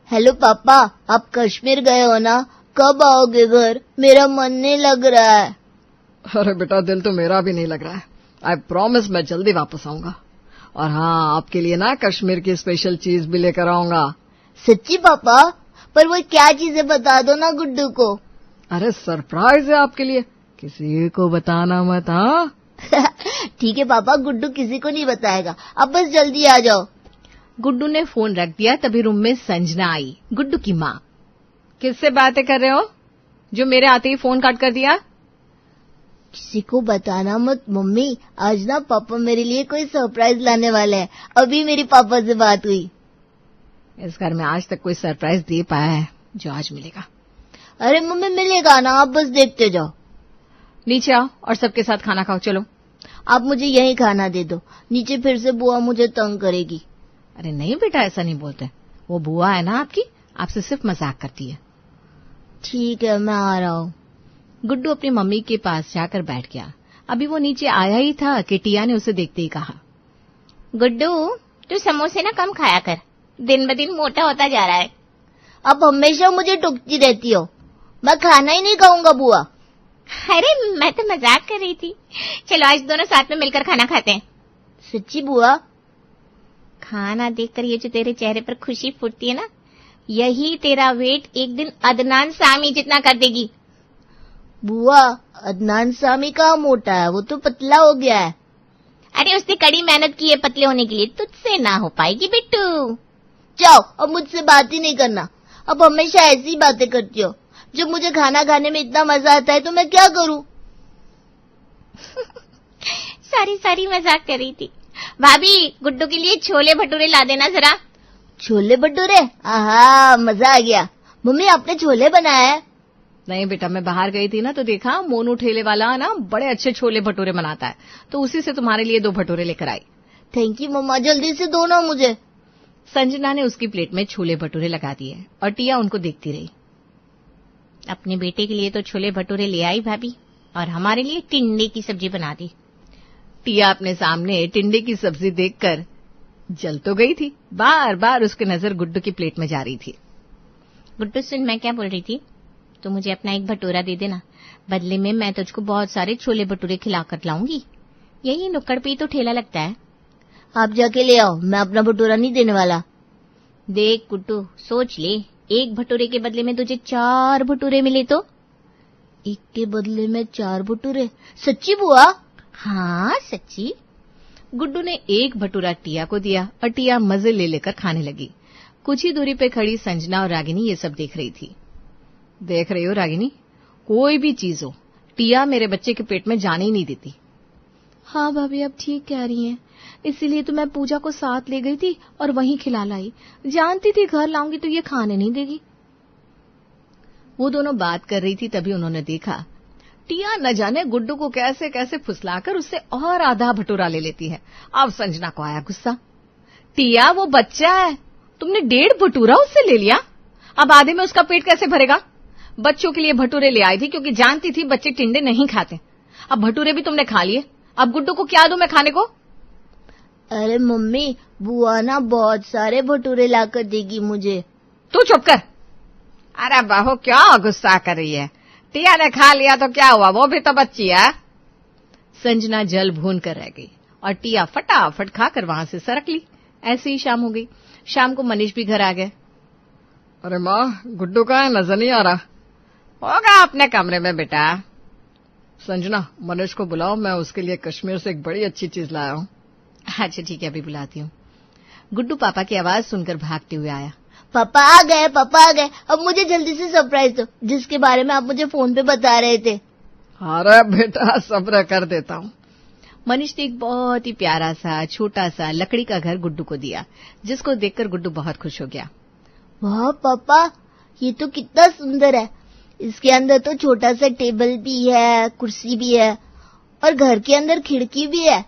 Hello पापा, आप कश्मीर गए हो ना? कब आओगे घर? मेरा मन नहीं लग रहा है। अरे बेटा, दिल तो मेरा भी नहीं लग रहा है। आई प्रॉमिस मैं जल्दी वापस आऊंगा। और हाँ, आपके लिए ना कश्मीर की स्पेशल चीज भी लेकर आऊंगा। सच्ची पापा? पर वो क्या चीज है, बता दो ना गुड्डू को। अरे सरप्राइज है आपके लिए, किसी को बताना मत। हाँ ठीक है पापा, गुड्डू किसी को नहीं बताएगा। अब बस जल्दी आ जाओ। गुड्डू ने फोन रख दिया। तभी रूम में संजना आई, गुड्डू की माँ। किससे बातें कर रहे हो जो मेरे आते ही फोन काट कर दिया? किसी को बताना मत मम्मी, आज ना पापा मेरे लिए कोई सरप्राइज लाने वाले हैं। अभी मेरी पापा से बात हुई। इस घर में आज तक कोई सरप्राइज दे पाया है जो आज मिलेगा। अरे मम्मी मिलेगा ना, आप बस देखते जाओ। नीचे आओ और सबके साथ खाना खाओ। चलो। आप मुझे यही खाना दे दो, नीचे फिर से बुआ मुझे तंग करेगी। अरे नहीं बेटा, ऐसा नहीं बोलते। वो बुआ है ना आपकी, आपसे सिर्फ मजाक करती है। ठीक है, मैं आ रहा हूँ। गुड्डू अपनी मम्मी के पास जाकर बैठ गया। अभी वो नीचे आया ही था कि टिया ने उसे देखते ही कहा, गुड्डू तू समोसे ना कम खाया कर, दिन ब दिन मोटा होता जा रहा है। अब हमेशा मुझे टोकती रहती हो। मैं खाना ही नहीं खाऊंगा बुआ। अरे मैं तो मजाक कर रही थी। चलो आज दोनों साथ में मिलकर खाना खाते हैं। सच्ची बुआ? खाना देखकर ये जो तेरे चेहरे पर खुशी फूटती है ना, यही तेरा वेट एक दिन अदनान सामी जितना कर देगी। बुआ, अदनान सामी कहाँ मोटा है, वो तो पतला हो गया है। अरे उसने कड़ी मेहनत की है पतले होने के लिए, तुझसे ना हो पाएगी बिट्टू। जाओ, अब मुझसे बात ही नहीं करना। अब हमेशा ऐसी बातें करती हो। जब मुझे खाना खाने में इतना मजा आता है तो मैं क्या करूं? सारी मजाक कर रही थी। भाभी गुड्डू के लिए छोले भटूरे ला देना जरा। छोले भटूरे? आहा, मजा आ गया। मम्मी आपने छोले बनाया है? नहीं बेटा, मैं बाहर गई थी ना तो देखा मोनू ठेले वाला ना बड़े अच्छे छोले भटूरे बनाता है, तो उसी से तुम्हारे लिए 2 भटूरे लेकर आई। थैंक यू मम्मा, जल्दी से दो ना मुझे। संजना ने उसकी प्लेट में छोले भटूरे लगा दिए और टिया उनको देखती रही। अपने बेटे के लिए तो छोले भटूरे ले आई भाभी, और हमारे लिए टिंडे की सब्जी बना दी। टिया अपने सामने टिंडे की सब्जी देखकर जल तो गई थी, बार बार उसकी नजर गुड्डू की प्लेट में जा रही थी। गुड्डू सुन, मैं क्या बोल रही थी, तो मुझे अपना एक भटूरा दे देना, बदले में मैं तुझको बहुत सारे छोले भटूरे खिला कर लाऊंगी। यही नुक्कड़ पे ही तो ठेला लगता है। आप जाके ले आओ, मैं अपना भटूरा नहीं देने वाला। देख गुड्डू, सोच ले, एक भटूरे के बदले में तुझे 4 भटूरे मिले तो? एक के बदले में 4 भटूरे? सच्ची बुआ? हाँ सच्ची। गुड्डू ने एक भटूरा टिया को दिया और टिया मजे ले लेकर खाने लगी। कुछ ही दूरी पे खड़ी संजना और रागिनी ये सब देख रही थी। देख रही हो रागिनी, कोई भी चीज हो, टिया मेरे बच्चे के पेट में जाने ही नहीं देती। हाँ भाभी, अब ठीक कह रही हैं, इसीलिए तो मैं पूजा को साथ ले गई थी और वहीं खिला लाई। जानती थी घर लाऊंगी तो ये खाने नहीं देगी। वो दोनों बात कर रही थी, तभी उन्होंने देखा टिया न जाने गुड्डू को कैसे कैसे फुसलाकर उससे और आधा भटूरा ले लेती है। अब संजना को आया गुस्सा। टिया, वो बच्चा है, तुमने 1.5 भटूरा उससे ले लिया, अब आधे में उसका पेट कैसे भरेगा? बच्चों के लिए भटूरे ले आई थी क्योंकि जानती थी बच्चे टिंडे नहीं खाते। अब भटूरे भी तुमने खा लिए, अब गुड्डू को क्या दूं मैं खाने को? अरे मम्मी, बुआ ना बहुत सारे भटूरे लाकर देगी मुझे। तू चुप कर। अरे बहू, क्या गुस्सा कर रही है? टिया ने खा लिया तो क्या हुआ, वो भी तो बच्ची है। संजना जल भून कर रह गई और टिया फटाफट खाकर वहां से सरक ली। ऐसे ही शाम हो गई। शाम को मनीष भी घर आ गए। अरे माँ, गुड्डू का नजर नहीं आ रहा। होगा अपने कमरे में बेटा। संजना, मनीष को बुलाओ, मैं उसके लिए कश्मीर से एक बड़ी अच्छी चीज लाया हूँ। अच्छा ठीक है, अभी बुलाती हूँ। गुड्डू पापा की आवाज सुनकर भागते हुए आया। पापा आ गए, पापा आ गए। अब मुझे जल्दी से सरप्राइज दो, जिसके बारे में आप मुझे फोन पे बता रहे थे। अरे बेटा, सब्र कर देता हूँ। मनीष ने एक बहुत ही प्यारा सा छोटा सा लकड़ी का घर गुड्डू को दिया, जिसको देखकर गुड्डू बहुत खुश हो गया। वाह पापा, ये तो कितना सुंदर है। इसके अंदर तो छोटा सा टेबल भी है, कुर्सी भी है, और घर के अंदर खिड़की भी है।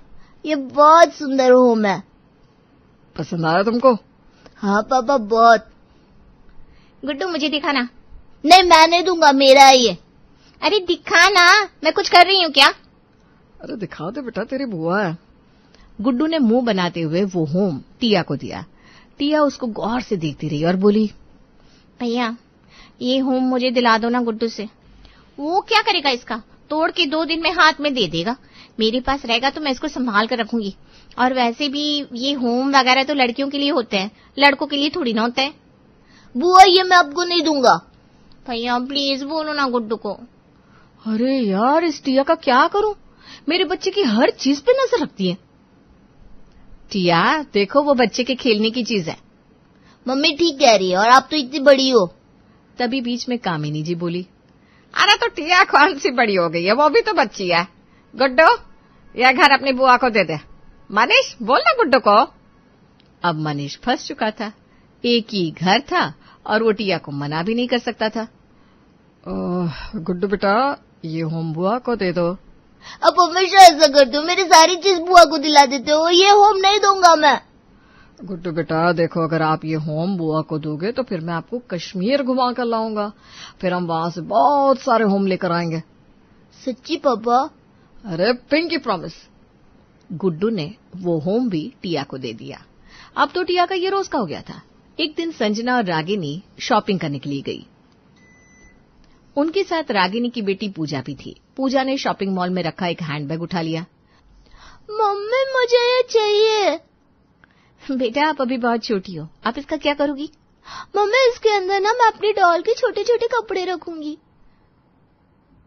ये बहुत सुंदर होम है। पसंद आया तुमको? हाँ पापा, बहुत। गुड्डू मुझे दिखाना। नहीं, मैं नहीं दूंगा, मेरा है ये। अरे दिखाना, मैं कुछ कर रही हूँ क्या? अरे दिखा दे बेटा, तेरी बुआ है। गुड्डू ने मुंह बनाते हुए वो होम टिया को दिया। टिया उसको गौर से देखती रही और बोली, भैया ये होम मुझे दिला दो ना गुड्डू से। वो क्या करेगा इसका? तोड़ के 2 दिन में हाथ में दे देगा। मेरे पास रहेगा तो मैं इसको संभाल कर रखूंगी। और वैसे भी ये होम वगैरह तो लड़कियों के लिए होते हैं, लड़कों के लिए थोड़ी ना होता है। बुआ ये मैं आपको नहीं दूंगा। भैया प्लीज बोलो ना गुड्डू को। अरे यार, इस टिया का क्या करूं? मेरे बच्चे की हर चीज पे नजर रखती है। टिया देखो, वो बच्चे के खेलने की चीज है। मम्मी ठीक कह रही है, और आप तो इतनी बड़ी हो। तभी बीच में कामिनी जी बोली, अरे तो टिया कौन सी बड़ी हो गई है, वो भी तो बच्ची है। गुड्डू यह घर अपनी बुआ को दे दे। मनीष बोल ना गुड्डू को। अब मनीष फंस चुका था। एक ही घर था और वो टिया को मना भी नहीं कर सकता था। गुड्डू बेटा ये होम बुआ को दे दो। अब हमेशा ऐसा करते हो, मेरी सारी चीज बुआ को दिला देते हो। ये होम नहीं दूंगा मैं। गुड्डू बेटा देखो, अगर आप ये होम बुआ को दोगे तो फिर मैं आपको कश्मीर घुमा कर लाऊंगा। फिर हम वहां से बहुत सारे होम लेकर आएंगे। सच्ची पापा? अरे पिंकी प्रॉमिस। गुड्डू ने वो होम भी टिया को दे दिया। अब तो टिया का ये रोज का हो गया था। एक दिन संजना और रागिनी शॉपिंग करने के लिए गई। उनके साथ रागिनी की बेटी पूजा भी थी। पूजा ने शॉपिंग मॉल में रखा एक हैंडबैग उठा लिया। मम्मी मुझे ये चाहिए। बेटा आप अभी बहुत छोटी हो, आप इसका क्या करोगी? मम्मी इसके अंदर ना मैं अपनी डॉल के छोटे छोटे कपड़े रखूंगी।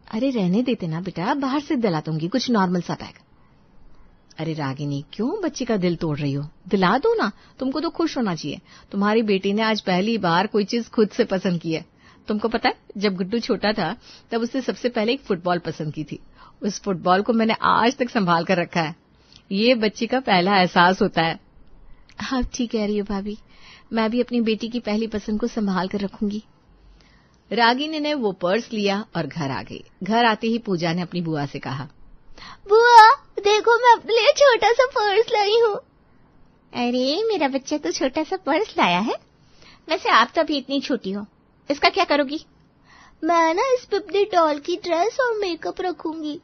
अरे रहने देते ना बेटा, बाहर से दिला दूंगी कुछ नॉर्मल सा बैग। अरे रागिनी क्यों बच्ची का दिल तोड़ रही हो? दिला दो ना, तुमको तो खुश होना चाहिए। तुम्हारी बेटी ने आज पहली बार कोई चीज खुद से पसंद की है। तुमको पता है, जब गुड्डू छोटा था तब उसने सबसे पहले एक फुटबॉल पसंद की थी। उस फुटबॉल को मैंने आज तक संभाल कर रखा है। ये बच्ची का पहला एहसास होता है। आप ठीक कह रही हो भाभी, मैं भी अपनी बेटी की पहली पसंद को संभाल कर रखूंगी। रागिनी ने वो पर्स लिया और घर आ गई। घर आते ही पूजा ने अपनी बुआ से कहा, बुआ देखो मैं अपने लिए छोटा सा पर्स लाई हूँ। अरे मेरा बच्चा तो छोटा सा पर्स लाया है। वैसे आप तो अभी इतनी छोटी हो, इसका क्या करोगी? मैं ना इस पे अपनी डॉल की ड्रेस और मेकअप रखूंगी।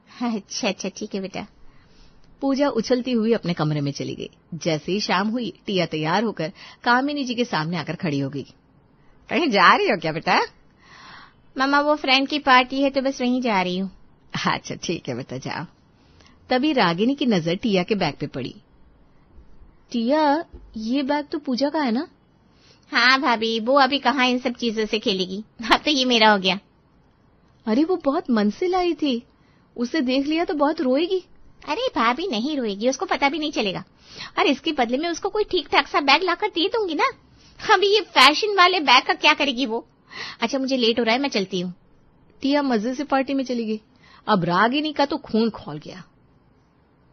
अच्छा अच्छा ठीक है बेटा। पूजा उछलती हुई अपने कमरे में चली गई। जैसे ही शाम हुई, टिया तैयार होकर कामिनी जी के सामने आकर खड़ी हो गई। कहीं जा रही हो क्या बेटा? मामा वो फ्रेंड की पार्टी है तो बस वहीं जा रही हूँ। अच्छा ठीक है बेटा जाओ। तभी रागिनी की नजर टिया के बैग पे पड़ी। टिया ये बैग तो पूजा का है ना? हाँ भाभी, वो अभी कहाँ इन सब चीजों से खेलेगी, अब तो ये मेरा हो गया। अरे वो बहुत मन से लाई थी, उसे देख लिया तो बहुत रोएगी। अरे भाभी नहीं रोएगी, उसको पता भी नहीं चलेगा। और इसके बदले में उसको कोई ठीक ठाक सा बैग लाकर दे दूंगी ना। अभी ये फैशन वाले बैग का क्या करेगी वो। अच्छा मुझे लेट हो रहा है, मैं चलती हूँ। टिया मजे से पार्टी में चली गई। अब रागिनी का तो खून खौल गया।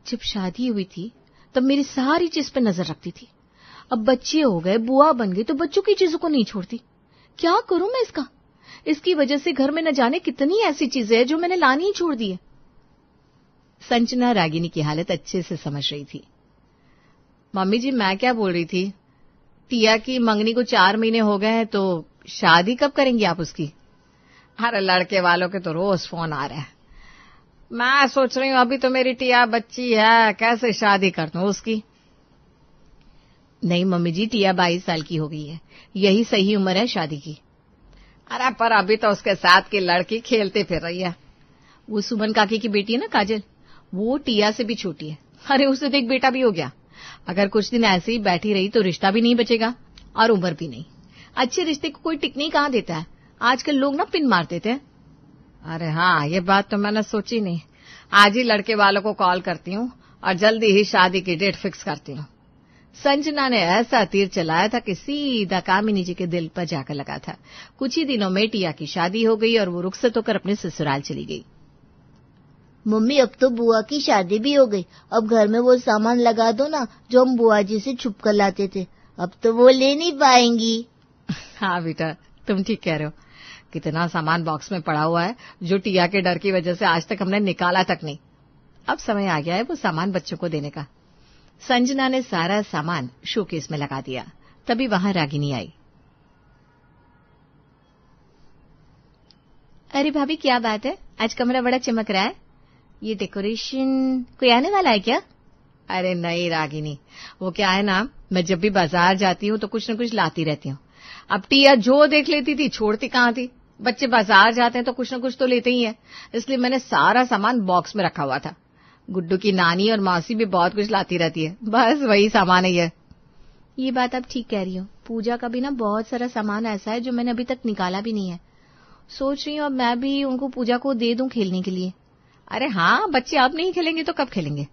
जब शादी हुई थी तब मेरी सारी चीज पे नजर रखती थी। अब बच्चे हो गए, बुआ बन गई तो बच्चों की चीजों को नहीं छोड़ती। क्या करूं मैं इसका? इसकी वजह से घर में न जाने कितनी ऐसी चीजें हैं जो मैंने लानी ही छोड़ दी है। संजना रागिनी की हालत अच्छे से समझ रही थी। मम्मी जी मैं क्या बोल रही थी, टिया की मंगनी को 4 महीने हो गए हैं तो शादी कब करेंगी आप उसकी? अरे लड़के वालों के तो रोज फोन आ रहे हैं। मैं सोच रही हूँ अभी तो मेरी टिया बच्ची है, कैसे शादी कर दूं उसकी? नहीं मम्मी जी, टिया 22 साल की हो गई है, यही सही उम्र है शादी की। अरे पर अभी तो उसके साथ की लड़की खेलती फिर रही है। वो सुमन काकी की बेटी है ना काजल, वो टिया से भी छोटी है। अरे उसे तो एक बेटा भी हो गया। अगर कुछ दिन ऐसे ही बैठी रही तो रिश्ता भी नहीं बचेगा और उम्र भी नहीं। अच्छे रिश्ते को कोई टिकनी कहाँ देता है, आजकल लोग ना पिन मार देते हैं। अरे हाँ ये बात तो मैंने सोची नहीं। आज ही लड़के वालों को कॉल करती हूँ और जल्दी ही शादी की डेट फिक्स करती हूँ। संजना ने ऐसा तीर चलाया था कि सीधा कामिनी जी के दिल पर जाकर लगा था। कुछ ही दिनों में टिया की शादी हो गई और वो रुखसत होकर अपने ससुराल चली गई। मम्मी अब तो बुआ की शादी भी हो गई, अब घर में वो सामान लगा दो ना जो हम बुआ जी से छुप कर लाते थे, अब तो वो ले नहीं पाएंगी। हाँ बेटा तुम ठीक कह रहे हो। कितना सामान बॉक्स में पड़ा हुआ है जो टिया के डर की वजह से आज तक हमने निकाला तक नहीं। अब समय आ गया है वो सामान बच्चों को देने का। संजना ने सारा सामान शोकेस में लगा दिया। तभी वहां रागिनी आई। अरे भाभी क्या बात है, आज कमरा बड़ा चमक रहा है। ये डेकोरेशन कोई आने वाला है क्या? अरे नहीं रागिनी, वो क्या है ना, मैं जब भी बाजार जाती हूँ तो कुछ न कुछ लाती रहती हूँ। अब टिया जो देख लेती थी छोड़ती कहाँ थी। बच्चे बाजार जाते हैं तो कुछ न कुछ तो लेते ही हैं, इसलिए मैंने सारा सामान बॉक्स में रखा हुआ था। गुड्डू की नानी और मौसी भी बहुत कुछ लाती रहती है, बस वही सामान है ये बात आप ठीक कह रही हो। पूजा का भी ना बहुत सारा सामान ऐसा है जो मैंने अभी तक निकाला भी नहीं है। सोच रही हूँ अब मैं भी उनको पूजा को दे दूं खेलने के लिए। अरे हाँ, बच्चे अब नहीं खेलेंगे तो कब खेलेंगे।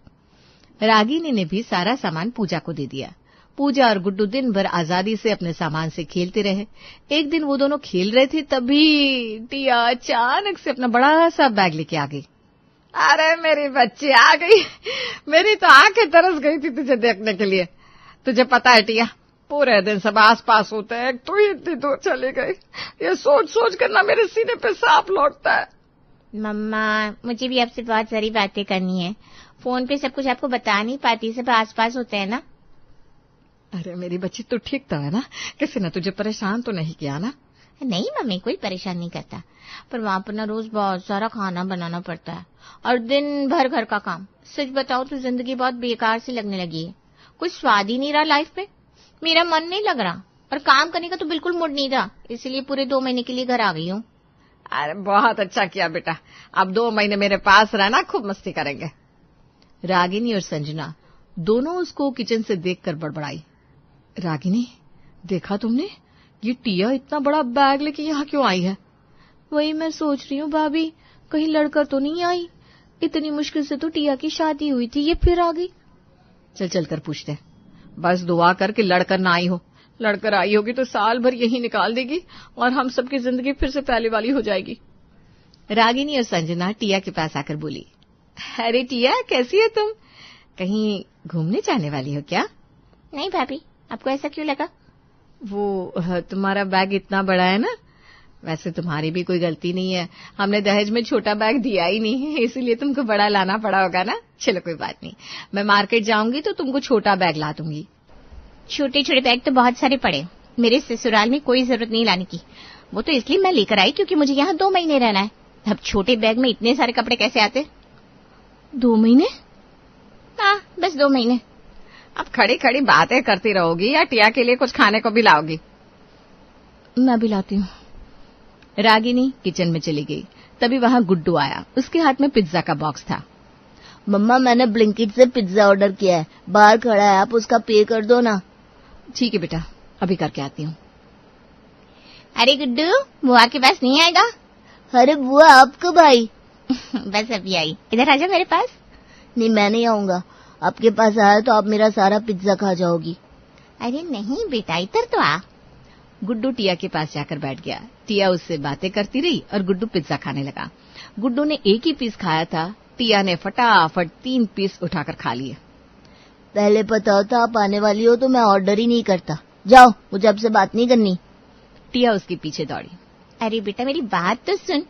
रागिनी ने भी सारा सामान पूजा को दे दिया। पूजा और गुड्डू दिन भर आजादी से अपने सामान से खेलते रहे। एक दिन वो दोनों खेल रहे थे, तभी टिया अचानक से अपना बड़ा सा बैग लेके आ गई। अरे मेरी बच्ची आ गई, मेरी तो आंखें तरस गई थी तुझे देखने के लिए। तुझे पता है टिया, पूरे दिन सब आस पास होते हैं, तू ही इतनी दूर चली गई। ये सोच सोच कर ना मेरे सीने पे सांप लौटता है। मम्मा, मुझे भी आपसे बहुत सारी बातें करनी है। फोन पे सब कुछ आपको बता नहीं पाती, सब आस पास होते हैं ना। अरे मेरी बच्ची, तू ठीक तो है ना? किसी ने तुझे परेशान तो नहीं किया ना? नहीं मम्मी, कोई परेशान नहीं करता, पर वहाँ पर ना रोज बहुत सारा खाना बनाना पड़ता है और दिन भर घर का काम। सच बताओ तो जिंदगी बहुत बेकार सी लगने लगी है। कुछ स्वाद ही नहीं रहा लाइफ में। मेरा मन नहीं लग रहा और काम करने का तो बिल्कुल मूड नहीं रहा, इसलिए पूरे 2 महीने के लिए घर आ गई हूँ। अरे बहुत अच्छा किया बेटा, अब 2 महीने मेरे पास रहना, खूब मस्ती करेंगे। रागिनी और संजना दोनों उसको किचन से देखकर बड़बड़ाई। रागिनी, देखा तुमने, ये टिया इतना बड़ा बैग लेके यहाँ क्यों आई है? वही मैं सोच रही हूँ भाभी, कहीं लड़कर तो नहीं आई। इतनी मुश्किल से तो टिया की शादी हुई थी, ये फिर आ गई। चल कर पूछते हैं। बस दुआ कर कि लड़कर ना आई हो। लड़कर आई होगी तो साल भर यही निकाल देगी और हम सबकी जिंदगी फिर से पहले वाली हो जाएगी। रागिनी और संजना टिया के पास आकर बोली, अरे टिया, कैसी है तुम? कहीं घूमने जाने वाली हो क्या? नहीं भाभी, आपको ऐसा क्यों लगा? वो तुम्हारा बैग इतना बड़ा है ना। वैसे तुम्हारी भी कोई गलती नहीं है, हमने दहेज में छोटा बैग दिया ही नहीं है, इसीलिए तुमको बड़ा लाना पड़ा होगा ना। चलो कोई बात नहीं, मैं मार्केट जाऊंगी तो तुमको छोटा बैग ला दूंगी। छोटे छोटे बैग तो बहुत सारे पड़े, मेरे ससुराल में कोई जरूरत नहीं लाने की। वो तो इसलिए मैं लेकर आई क्योंकि मुझे यहाँ 2 महीने रहना है। अब छोटे बैग में इतने सारे कपड़े कैसे आते? 2 महीने? हाँ, बस 2 महीने। अब खड़ी खड़ी बातें करती रहोगी या टिया के लिए कुछ खाने को भी लाओगी? मैं भी लाती हूँ। रागिनी किचन में चली गई, तभी वहां गुड्डू आया। उसके हाथ में पिज्जा का बॉक्स था। मम्मा, मैंने ब्लिंकिट से पिज्जा ऑर्डर किया है, बाहर खड़ा है, आप उसका पे कर दो ना। ठीक है बेटा, अभी करके आती हूँ। अरे गुड्डू, बुआ के पास नहीं आएगा? अरे बुआ, आप कब आई? बस अभी आई। इधर आजा मेरे पास। नहीं, मैं नहीं आऊंगा। आपके पास आया तो आप मेरा सारा पिज्जा खा जाओगी। अरे नहीं बेटा, इधर तो आ। गुड्डू टिया के पास जाकर बैठ गया। टिया उससे बातें करती रही और गुड्डू पिज्जा खाने लगा। गुड्डू ने एक ही पीस खाया था, टिया ने फटाफट 3 पीस उठाकर खा लिए। पहले पता होता आप आने वाली हो तो मैं ऑर्डर ही नहीं करता। जाओ, मुझे आपसे बात नहीं करनी। टिया उसके पीछे दौड़ी। अरे बेटा, मेरी बात तो सुन।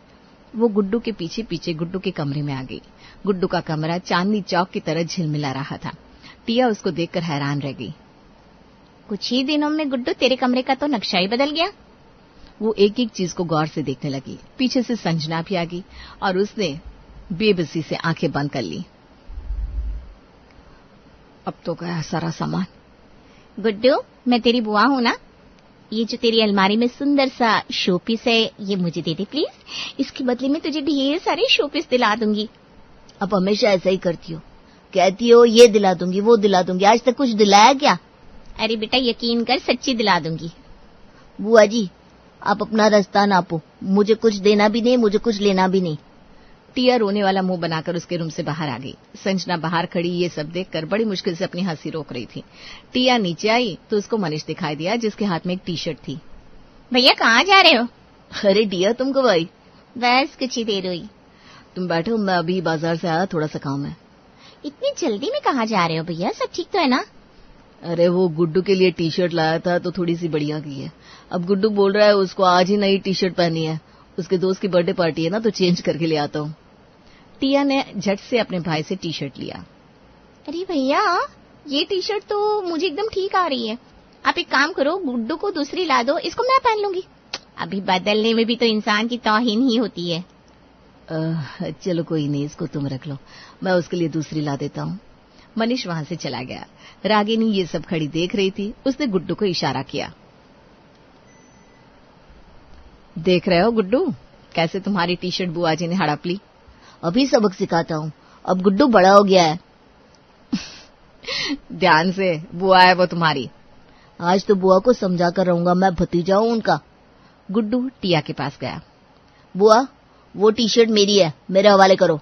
वो गुड्डू के पीछे पीछे गुड्डू के कमरे में आ गई। गुड्डू का कमरा चांदनी चौक की तरह झिलमिला रहा था। टिया उसको देखकर हैरान रह गई। कुछ ही दिनों में गुड्डू, तेरे कमरे का तो नक्शा ही बदल गया। वो एक एक चीज को गौर से देखने लगी। पीछे से संजना भी आ गई और उसने बेबसी से आंखें बंद कर ली। अब तो गया सारा सामान। गुड्डू, मैं तेरी बुआ हूँ ना। ये जो तेरी अलमारी में सुंदर सा शोपीस है, ये मुझे दे दे प्लीज। इसके बदले में तुझे ढेर सारे शोपीस दिला दूंगी। आप हमेशा ऐसा ही करती हो, कहती हो ये दिला दूंगी वो दिला दूंगी। आज तक कुछ दिलाया क्या? अरे बेटा, यकीन कर, सच्ची दिला दूंगी। बुआ जी, आप अपना रास्ता नापो। मुझे कुछ देना भी नहीं, मुझे कुछ लेना भी नहीं। टिया रोने वाला मुंह बनाकर उसके रूम से बाहर आ गई। संजना बाहर खड़ी ये सब देखकर बड़ी मुश्किल से अपनी हंसी रोक रही थी। टिया नीचे आई तो उसको मनीष दिखाई दिया, जिसके हाथ में एक टी-शर्ट थी। भैया, कहाँ जा रहे हो? अरे टिया, तुम कब आई? बस कुछ ही देर हुई। तुम बैठो, मैं अभी बाजार से आया, थोड़ा सा काम है। इतनी जल्दी में कहाँ जा रहे हो भैया? सब ठीक तो है ना? अरे वो गुड्डू के लिए टी-शर्ट लाया था तो थोड़ी सी बढ़िया की है। अब गुड्डू बोल रहा है उसको आज ही नई टी-शर्ट पहनी है। उसके दोस्त की बर्थडे पार्टी है ना, तो चेंज करके ले आता हूँ। टिया ने झट से अपने भाई से टी-शर्ट लिया। अरे भैया, ये टी-शर्ट तो मुझे एकदम ठीक आ रही है। आप एक काम करो, गुड्डू को दूसरी ला दो, इसको मैं पहन लूंगी। अभी बदलने में भी तो इंसान की तौहीन ही होती है। चलो कोई नहीं, इसको तुम रख लो, मैं उसके लिए दूसरी ला देता हूँ। मनीष वहां से चला गया। रागिनी ये सब खड़ी देख रही थी। उसने गुड्डू को इशारा किया। देख रहे हो गुड्डू, कैसे तुम्हारी टी शर्ट बुआ जी ने हड़प ली। अभी सबक सिखाता हूँ, अब गुड्डू बड़ा हो गया है। ध्यान से, बुआ है वो तुम्हारी। आज तो बुआ को समझा कर रहूंगा, मैं भतीजा हूँ उनका। गुड्डू टिया के पास गया। बुआ, वो टी शर्ट मेरी है, मेरे हवाले करो।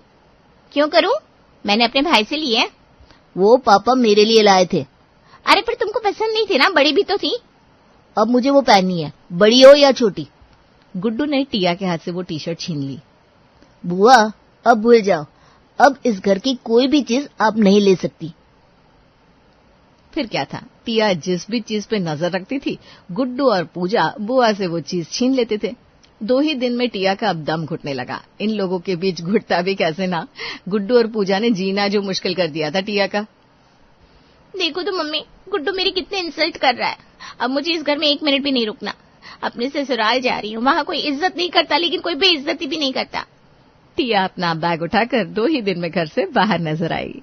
क्यों करूं? मैंने अपने भाई से ली है। वो पापा मेरे लिए लाए थे। अरे पर तुमको पसंद नहीं थी ना, बड़ी भी तो थी। अब मुझे वो पहननी है, बड़ी हो या छोटी। गुड्डू ने टिया के हाथ से वो टी शर्ट छीन ली। बुआ, अब भूल जाओ, अब इस घर की कोई भी चीज आप नहीं ले सकती। फिर क्या था, टिया जिस भी चीज पे नजर रखती थी, गुड्डू और पूजा बुआ से वो चीज छीन लेते थे। 2 ही दिन में टिया का अब दम घुटने लगा। इन लोगों के बीच घुटता भी कैसे ना। गुड्डू और पूजा ने जीना जो मुश्किल कर दिया था टिया का। देखो तो मम्मी, गुड्डू मेरी कितने इंसल्ट कर रहा है। अब मुझे इस घर में 1 मिनट भी नहीं रुकना। अपने ससुराल जा रही हूँ, वहां कोई इज्जत नहीं करता, लेकिन कोई बेइज्जती भी नहीं करता। टिया अपना बैग उठाकर 2 ही दिन में घर से बाहर नजर आई।